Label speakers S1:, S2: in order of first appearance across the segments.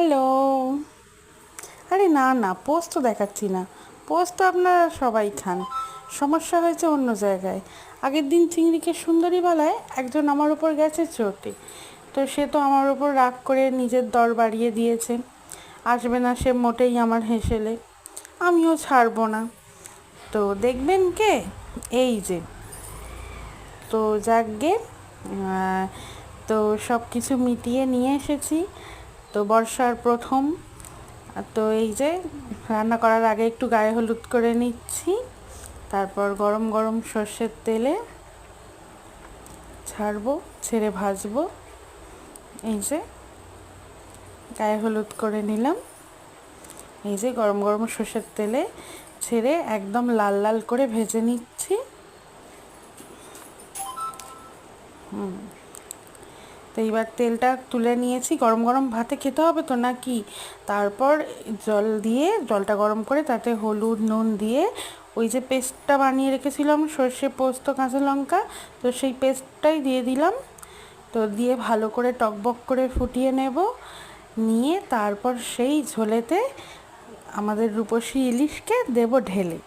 S1: Hello. আরে না না, পোস্ত দেখাচ্ছি না। পোস্ত আপনারা সবাই খান। সমস্যা হয়েছে অন্য জায়গায়। আগের দিন চিংড়িকে সুন্দরীবেলায় একজন আমার উপর গেছে চোটে। তো সে তো আমার উপর রাগ করে নিজের দর বাড়িয়ে দিয়েছে। আসবে না সে মোটেই আমার হেসেলে। আমিও ছাড়বো না। তো দেখবেন কে? এই যে। তো যাকগে, তো সব কিছু মিটিয়ে নিয়ে এসেছি। তো বর্ষার প্রথম। তো এই যে রান্না করার আগে একটু গায়ে হলুদ করে নিচ্ছি, তারপর গরম গরম সর্ষের তেলে ছাড়বো, ছেড়ে ভাজবো। এই যে গায়ে হলুদ করে নিলাম, এই যে গরম গরম সর্ষের তেলে ছেড়ে একদম লাল লাল করে ভেজে নিচ্ছি। তো এইবার তেলটা তুলে নিয়েছি। গরম গরম ভাতে খেতে হবে তো নাকি। তারপর জল দিয়ে, জলটা গরম করে তাতে হলুদ নুন দিয়ে ওই যে পেস্টটা বানিয়ে রেখেছিলাম সর্ষে পোস্ত কাঁচা লঙ্কা, তো সেই পেস্টটাই দিয়ে দিলাম। তো দিয়ে ভালো করে টকবক করে ফুটিয়ে নেব। নিয়ে তারপর সেই ঝোলেতে আমাদের রূপসী ইলিশকে দেব ঢেলে।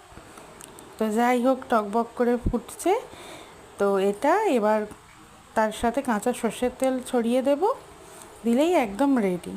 S1: তো যাই হোক, টকবক করে ফুটছে। তো এটা এবার তার সাথে কাঁচা সর্ষের তেল ছড়িয়ে দেব, দিলেই একদম রেডি।